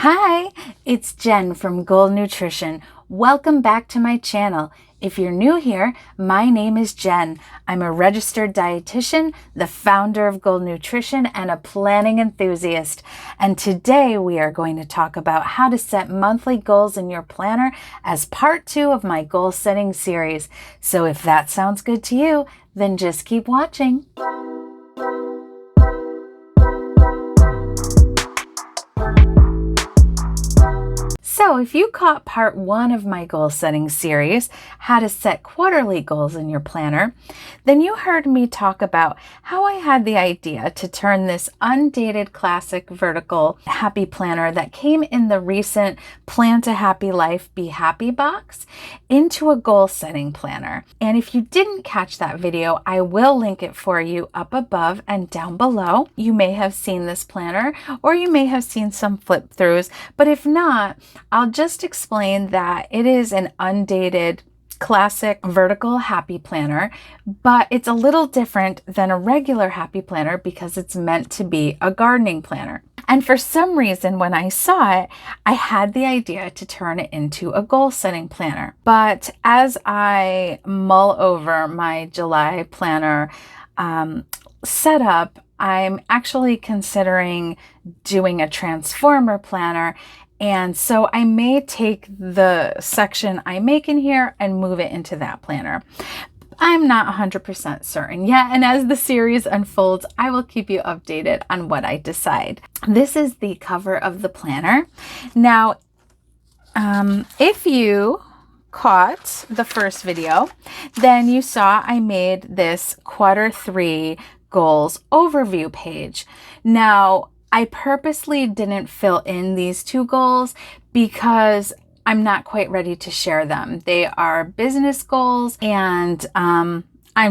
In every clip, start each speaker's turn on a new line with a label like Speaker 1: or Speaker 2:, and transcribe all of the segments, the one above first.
Speaker 1: Hi, it's Jen from Goal Nutrition. Welcome back to my channel. If you're new here, my name is Jen. I'm a registered dietitian, the founder of Goal Nutrition, and a planning enthusiast. And today we are going to talk about how to set monthly goals in your planner as part 2 of my goal setting series. So if that sounds good to you, then just keep watching. So if you caught part 1 of my goal setting series, how to set quarterly goals in your planner, then you heard me talk about how I had the idea to turn this undated classic vertical happy planner that came in the recent Plan to Happy Life Be Happy box into a goal setting planner. And if you didn't catch that video, I will link it for you up above and down below. You may have seen this planner or you may have seen some flip throughs, but if not, I'll just explain that it is an undated classic vertical happy planner, but it's a little different than a regular happy planner because it's meant to be a gardening planner. And for some reason, when I saw it, I had the idea to turn it into a goal setting planner. But as I mull over my July planner setup, I'm actually considering doing a transformer planner. And so I may take the section I make in here and move it into that planner. I'm not 100% certain yet, and as the series unfolds, I will keep you updated on what I decide. This is the cover of the planner. Now, if you caught the first video, then you saw I made this quarter 3 goals overview page. Now, I purposely didn't fill in these 2 goals because I'm not quite ready to share them. They are business goals and I'm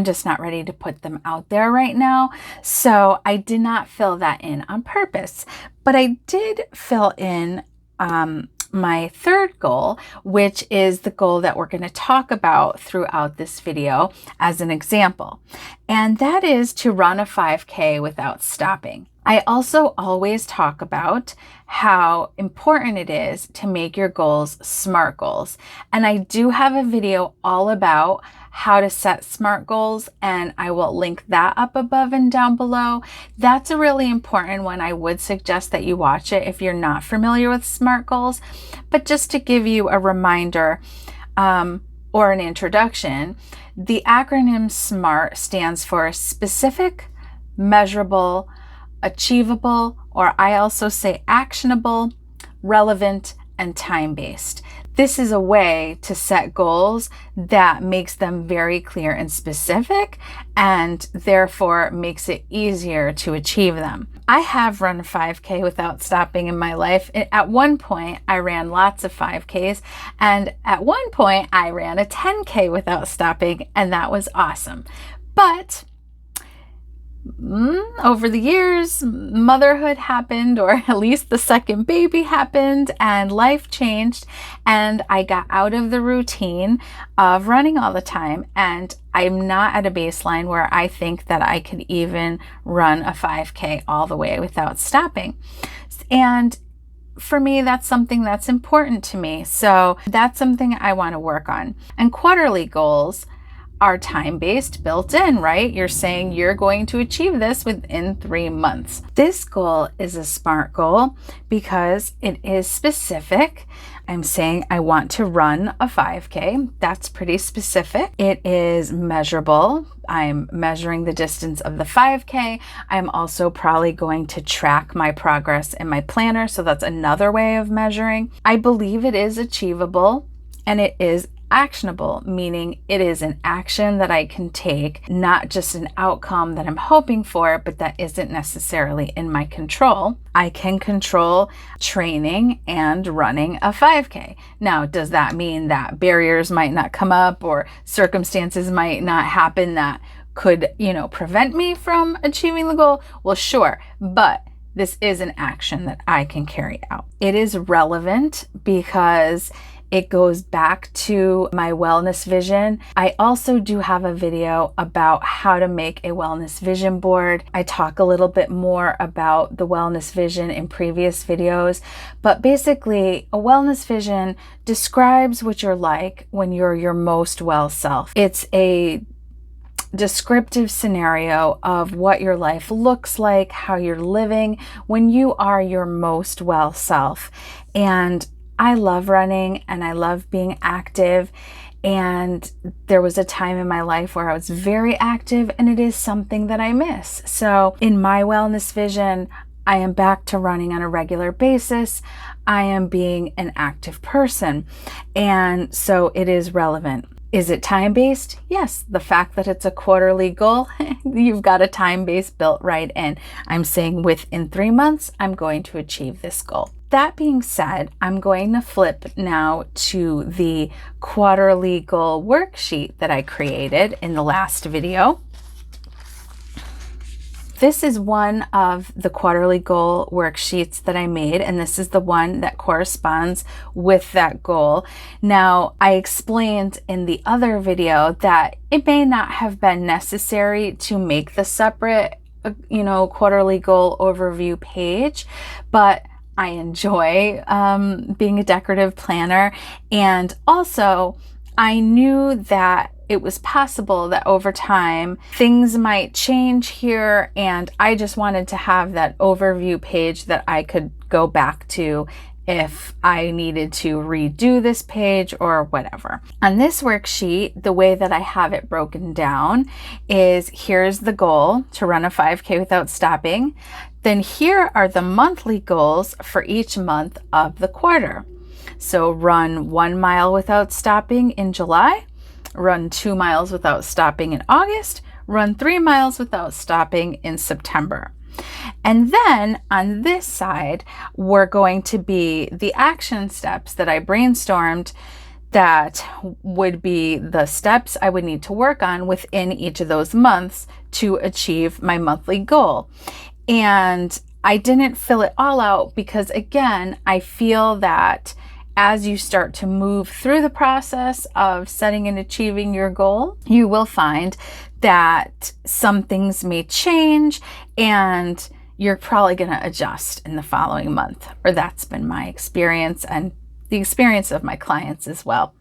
Speaker 1: just not ready to put them out there right now. So I did not fill that in on purpose, but I did fill in my third goal, which is the goal that we're going to talk about throughout this video as an example. And that is to run a 5K without stopping. I also always talk about how important it is to make your goals SMART goals. And I do have a video all about how to set SMART goals, and I will link that up above and down below. That's a really important one. I would suggest that you watch it if you're not familiar with SMART goals. But just to give you a reminder or an introduction, the acronym SMART stands for specific, measurable, achievable, or I also say actionable, relevant, and time-based. This is a way to set goals that makes them very clear and specific and therefore makes it easier to achieve them. I have run a 5K without stopping in my life. At one point, I ran lots of 5Ks, and at one point, I ran a 10K without stopping, and that was awesome. But over the years, motherhood happened, or at least the second baby happened, and life changed, and I got out of the routine of running all the time, and I'm not at a baseline where I think that I could even run a 5K all the way without stopping. And for me, that's something that's important to me. So that's something I want to work on. And quarterly goals are time-based, built in, right? You're saying you're going to achieve this within 3 months. This goal is a SMART goal because it is specific. I'm saying I want to run a 5K. That's pretty specific. It is measurable. I'm measuring the distance of the 5K. I'm also probably going to track my progress in my planner. So that's another way of measuring. I believe it is achievable, and it is actionable, meaning it is an action that I can take, not just an outcome that I'm hoping for, but that isn't necessarily in my control. I can control training and running a 5K. Now, does that mean that barriers might not come up or circumstances might not happen that could, prevent me from achieving the goal? Well, sure, but this is an action that I can carry out. It is relevant because It goes back to my wellness vision. I also do have a video about how to make a wellness vision board. I talk a little bit more about the wellness vision in previous videos, but basically a wellness vision describes what you're like when you're your most well self. It's a descriptive scenario of what your life looks like, how you're living when you are your most well self. And I love running and I love being active. And there was a time in my life where I was very active, and it is something that I miss. So in my wellness vision, I am back to running on a regular basis. I am being an active person. And so it is relevant. Is it time-based? Yes. The fact that it's a quarterly goal, you've got a time base built right in. I'm saying within 3 months, I'm going to achieve this goal. That being said, I'm going to flip now to the quarterly goal worksheet that I created in the last video. This is one of the quarterly goal worksheets that I made, and this is the one that corresponds with that goal. Now, I explained in the other video that it may not have been necessary to make the separate, quarterly goal overview page, but I enjoy being a decorative planner, and also I knew that it was possible that over time things might change here, and I just wanted to have that overview page that I could go back to if I needed to redo this page or whatever. On this worksheet, the way that I have it broken down is here's the goal to run a 5K without stopping. Then here are the monthly goals for each month of the quarter. So run 1 mile without stopping in July, run 2 miles without stopping in August, run 3 miles without stopping in September. And then on this side, we're going to be the action steps that I brainstormed that would be the steps I would need to work on within each of those months to achieve my monthly goal. And I didn't fill it all out because, again, I feel that as you start to move through the process of setting and achieving your goal, you will find that some things may change and you're probably going to adjust in the following month. Or that's been my experience and the experience of my clients as well.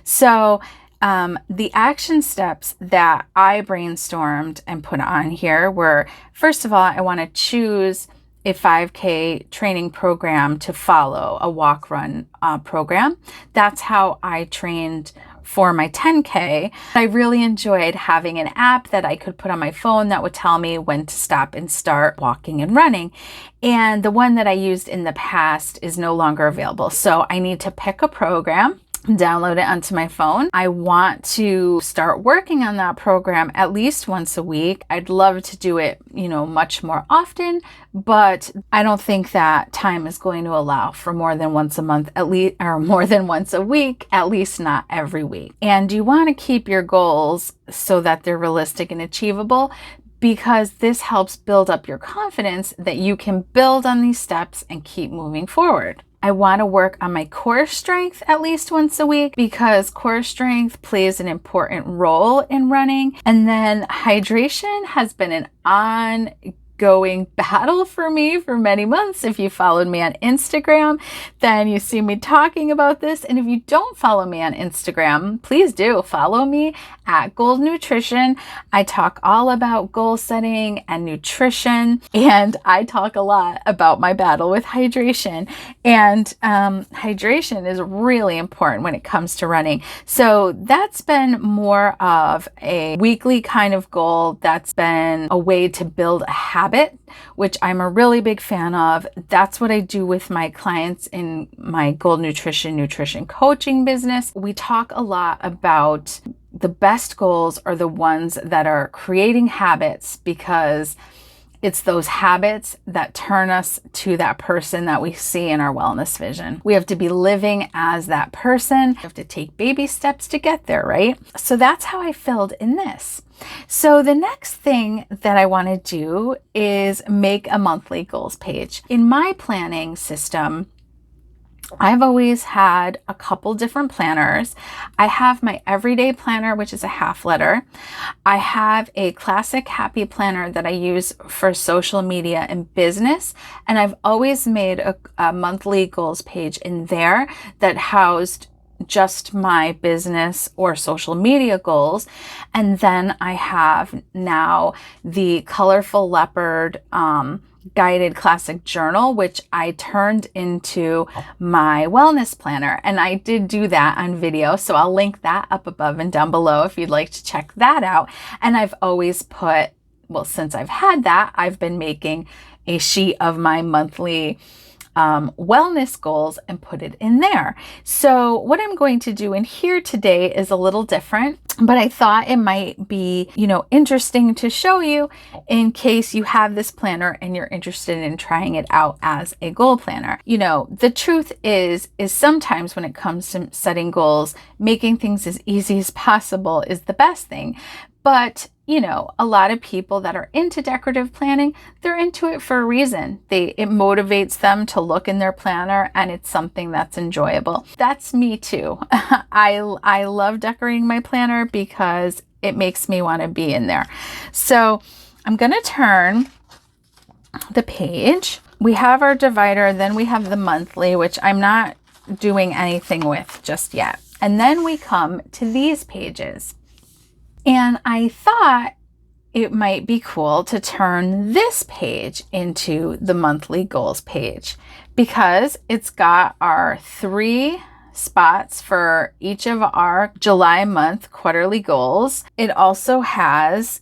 Speaker 1: So the action steps that I brainstormed and put on here were, first of all, I want to choose a 5K training program to follow, a walk run program. That's how I trained for my 10K. I really enjoyed having an app that I could put on my phone that would tell me when to stop and start walking and running. And the one that I used in the past is no longer available. So I need to pick a program, download it onto my phone. I want to start working on that program at least once a week. I'd love to do it, much more often, but I don't think that time is going to allow for more than once a month, at least, or more than once a week, at least not every week. And you want to keep your goals so that they're realistic and achievable, because this helps build up your confidence that you can build on these steps and keep moving forward. I want to work on my core strength at least once a week because core strength plays an important role in running. And then hydration has been an ongoing battle for me for many months. If you followed me on Instagram, then you see me talking about this. And if you don't follow me on Instagram, please do follow me at Gold Nutrition. I talk all about goal setting and nutrition, and I talk a lot about my battle with hydration. And hydration is really important when it comes to running. So that's been more of a weekly kind of goal. That's been a way to build a habit, which I'm a really big fan of. That's what I do with my clients in my Gold Nutrition coaching business. We talk a lot about the best goals are the ones that are creating habits, because it's those habits that turn us to that person that we see in our wellness vision. We have to be living as that person. We have to take baby steps to get there, right? So that's how I filled in this. So the next thing that I want to do is make a monthly goals page. In my planning system, I've always had a couple different planners. I have my everyday planner, which is a half letter. I have a classic happy planner that I use for social media and business. And I've always made a monthly goals page in there that housed just my business or social media goals. And then I have now the colorful leopard, guided classic journal, which I turned into my wellness planner. And I did do that on video. So I'll link that up above and down below if you'd like to check that out. And I've always put, well, since I've had that, I've been making a sheet of my monthly wellness goals and put it in there. So what I'm going to do in here today is a little different, but I thought it might be, interesting to show you in case you have this planner and you're interested in trying it out as a goal planner. The truth is sometimes when it comes to setting goals, making things as easy as possible is the best thing. But a lot of people that are into decorative planning, they're into it for a reason. It motivates them to look in their planner, and it's something that's enjoyable. That's me too. I love decorating my planner because it makes me want to be in there. So I'm going to turn the page. We have our divider, then we have the monthly, which I'm not doing anything with just yet. And then we come to these pages. And I thought it might be cool to turn this page into the monthly goals page because it's got our 3 spots for each of our July month quarterly goals. It also has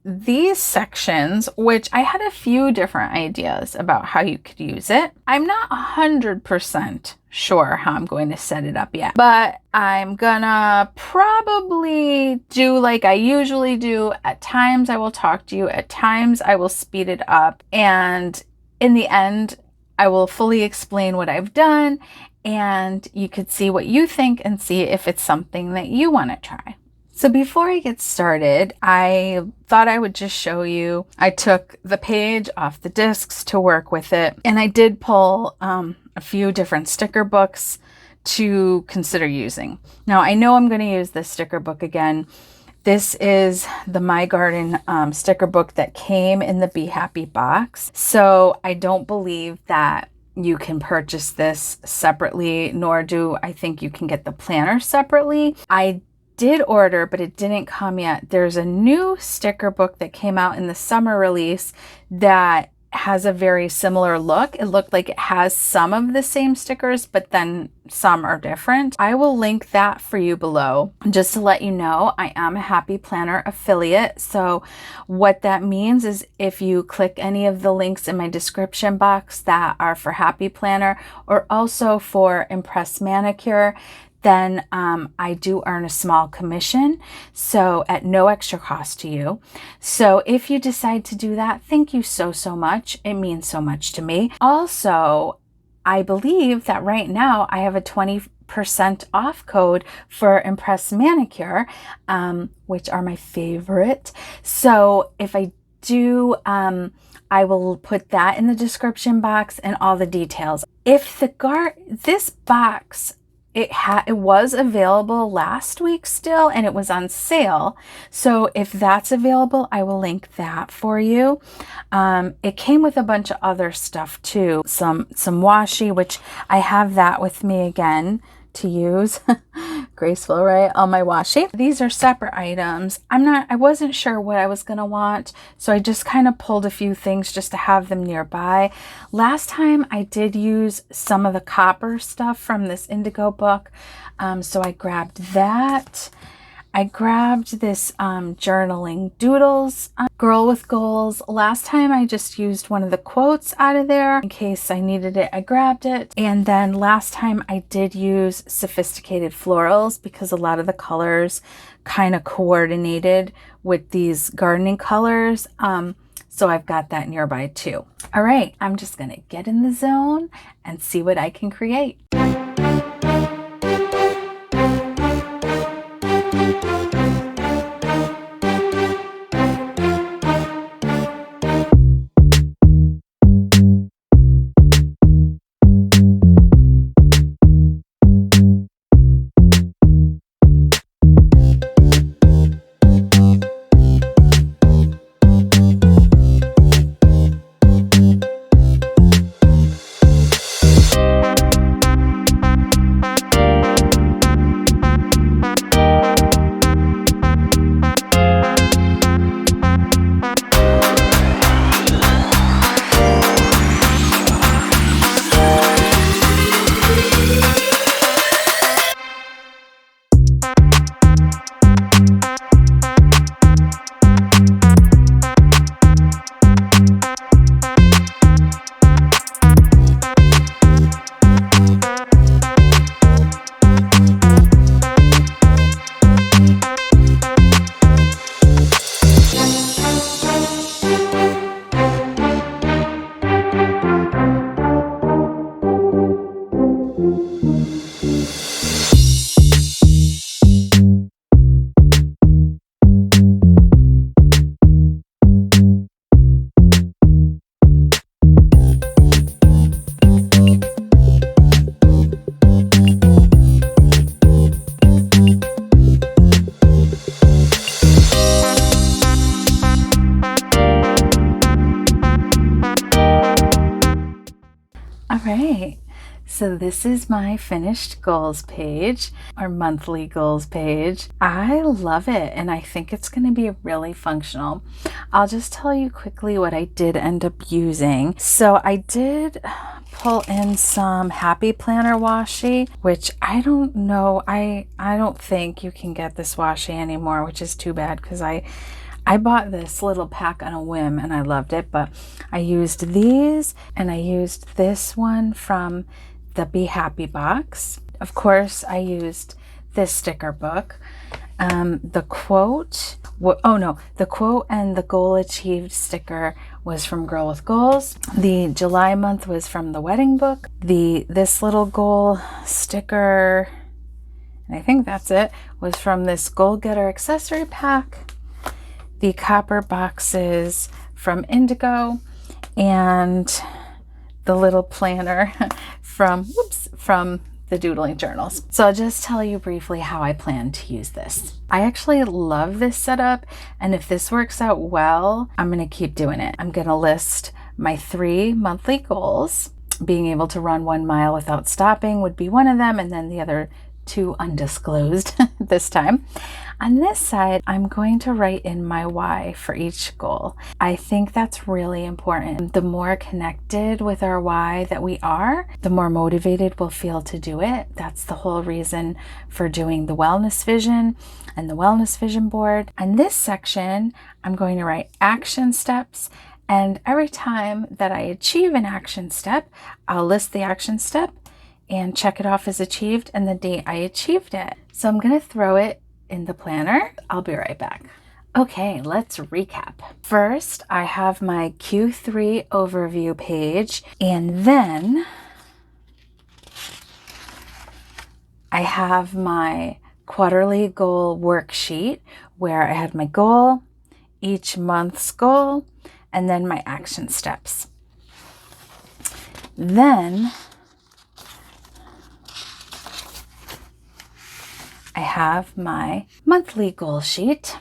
Speaker 1: these sections, which I had a few different ideas about how you could use it. I'm not 100% sure how I'm going to set it up yet, but I'm gonna probably do like I usually do. At times I will talk to you, at times I will speed it up, and in the end I will fully explain what I've done, and you could see what you think and see if it's something that you want to try. So before I get started, I thought I would just show you, I took the page off the discs to work with it, and I did pull a few different sticker books to consider using. Now I know I'm going to use this sticker book again. This is the My Garden sticker book that came in the Be Happy box. So I don't believe that you can purchase this separately, nor do I think you can get the planner separately. I did order, but it didn't come yet. There's a new sticker book that came out in the summer release that has a very similar look. It looked like it has some of the same stickers, but then some are different. I will link that for you below. Just to let you know, I am a Happy Planner affiliate. So what that means is if you click any of the links in my description box that are for Happy Planner or also for Impress Manicure, then I do earn a small commission, so at no extra cost to you. So if you decide to do that, thank you so much. It means so much to me. Also, I believe that right now I have a 20% off code for Impress Manicure, which are my favorite. So if I do, I will put that in the description box and all the details. If this box, it was available last week still, and it was on sale. So if that's available, I will link that for you. It came with a bunch of other stuff too. Some washi, which I have that with me again to use. Graceful, right? All my washi. These are separate items. I wasn't sure what I was gonna want, so I just kind of pulled a few things just to have them nearby. Last time I did use some of the copper stuff from this indigo book, so I grabbed that. I grabbed this journaling doodles, Girl with Goals. Last time I just used one of the quotes out of there in case I needed it. I grabbed it. And then last time I did use Sophisticated Florals because a lot of the colors kind of coordinated with these gardening colors. So I've got that nearby too. All right, I'm just gonna get in the zone and see what I can create. So this is my finished goals page, or monthly goals page. I love it, and I think it's going to be really functional. I'll just tell you quickly what I did end up using. So I did pull in some Happy Planner washi, which I don't know. I don't think you can get this washi anymore, which is too bad, because I bought this little pack on a whim and I loved it, but I used these, and I used this one from the Be Happy box. Of course, I used this sticker book. The quote, the quote and the goal achieved sticker was from Girl with Goals. The July month was from the wedding book. This little goal sticker, and I think that's it, was from this Goal Getter accessory pack. The copper boxes from Indigo, and the little planner from the doodling journals. So I'll just tell you briefly how I plan to use this. I actually love this setup, and if this works out well, I'm going to keep doing it. I'm going to list my 3 monthly goals. Being able to run 1 mile without stopping would be one of them, and then the other 2 undisclosed this time. On this side, I'm going to write in my why for each goal. I think that's really important. The more connected with our why that we are, the more motivated we'll feel to do it. That's the whole reason for doing the wellness vision and the wellness vision board. On this section, I'm going to write action steps, and every time that I achieve an action step, I'll list the action step and check it off as achieved and the date I achieved it. So I'm going to throw it in the planner. I'll be right back. Okay, let's recap. First, I have my Q3 overview page, and then I have my quarterly goal worksheet where I had my goal, each month's goal, and then my action steps. Then I have my monthly goal sheet,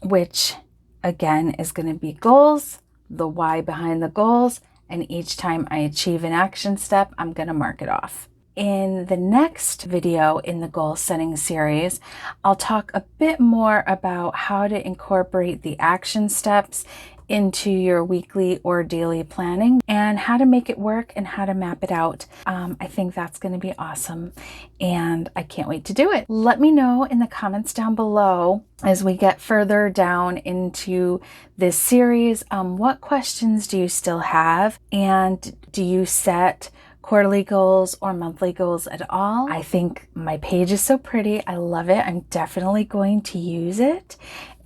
Speaker 1: which again is going to be goals, the why behind the goals, and each time I achieve an action step, I'm going to mark it off. In the next video in the goal setting series, I'll talk a bit more about how to incorporate the action steps into your weekly or daily planning and how to make it work and how to map it out. I think that's going to be awesome, and I can't wait to do it. Let me know in the comments down below as we get further down into this series, what questions do you still have, and do you set quarterly goals or monthly goals at all? I think my page is so pretty. I love it. I'm definitely going to use it.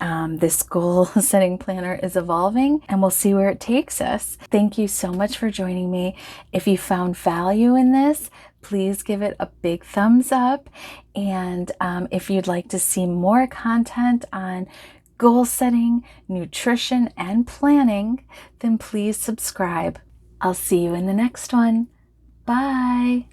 Speaker 1: This goal setting planner is evolving, and we'll see where it takes us. Thank you so much for joining me. If you found value in this, please give it a big thumbs up. And if you'd like to see more content on goal setting, nutrition, and planning, then please subscribe. I'll see you in the next one. Bye.